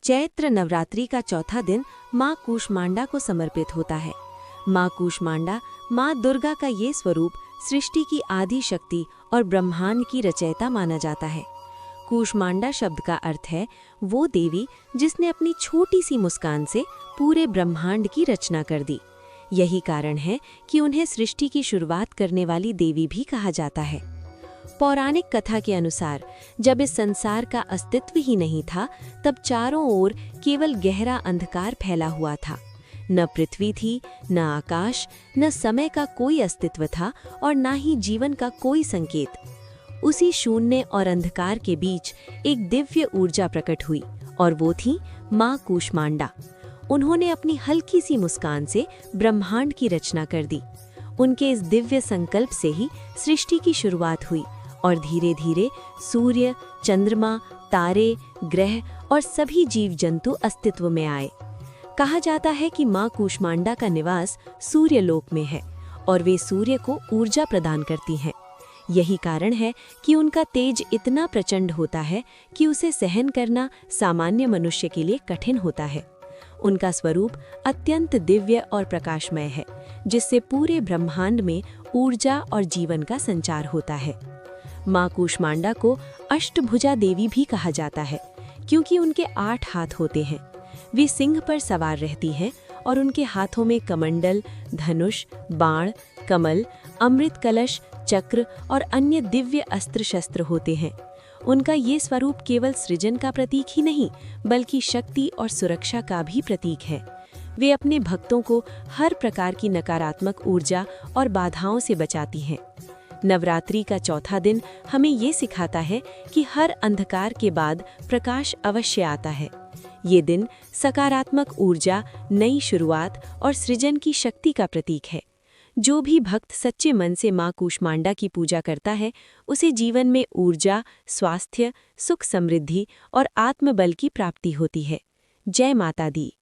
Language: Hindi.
चैत्र नवरात्रि का चौथा दिन माँ कूष्मांडा को समर्पित होता है। माँ कूष्मांडा माँ दुर्गा का ये स्वरूप सृष्टि की आदि शक्ति और ब्रह्मांड की रचयिता माना जाता है। कूष्मांडा शब्द का अर्थ है वो देवी जिसने अपनी छोटी सी मुस्कान से पूरे ब्रह्मांड की रचना कर दी। यही कारण है कि उन्हें सृष्टि की शुरुआत करने वाली देवी भी कहा जाता है। पौराणिक कथा के अनुसार जब इस संसार का अस्तित्व ही नहीं था, तब चारों ओर केवल गहरा अंधकार फैला हुआ था। न पृथ्वी थी, न आकाश, न समय का कोई अस्तित्व था और न ही जीवन का कोई संकेत। उसी शून्य और अंधकार के बीच एक दिव्य ऊर्जा प्रकट हुई और वो थी माँ कूष्मांडा। उन्होंने अपनी हल्की सी मुस्कान से ब्रह्मांड की रचना कर दी। उनके इस दिव्य संकल्प से ही सृष्टि की शुरुआत हुई और धीरे धीरे सूर्य, चंद्रमा, तारे, ग्रह और सभी जीव जंतु अस्तित्व में आए। कहा जाता है कि माँ कूष्मांडा का निवास सूर्यलोक में है और वे सूर्य को ऊर्जा प्रदान करती हैं। यही कारण है कि उनका तेज इतना प्रचंड होता है कि उसे सहन करना सामान्य मनुष्य के लिए कठिन होता है। उनका स्वरूप अत्यंत दिव्य और प्रकाशमय है, जिससे पूरे ब्रह्मांड में ऊर्जा और जीवन का संचार होता है। माँ कूष्मांडा को अष्टभुजा देवी भी कहा जाता है, क्योंकि उनके 8 हाथ होते हैं। वे सिंह पर सवार रहती हैं और उनके हाथों में कमंडल, धनुष, बाण, कमल, अमृत कलश, चक्र और अन्य दिव्य अस्त्र शस्त्र होते हैं। उनका ये स्वरूप केवल सृजन का प्रतीक ही नहीं, बल्कि शक्ति और सुरक्षा का भी प्रतीक है। वे अपने भक्तों को हर प्रकार की नकारात्मक ऊर्जा और बाधाओं से बचाती हैं। नवरात्रि का चौथा दिन हमें ये सिखाता है कि हर अंधकार के बाद प्रकाश अवश्य आता है। ये दिन सकारात्मक ऊर्जा, नई शुरुआत और सृजन की शक्ति का प्रतीक है। जो भी भक्त सच्चे मन से माँ कूष्मांडा की पूजा करता है, उसे जीवन में ऊर्जा, स्वास्थ्य, सुख, समृद्धि और आत्मबल की प्राप्ति होती है। जय माता दी।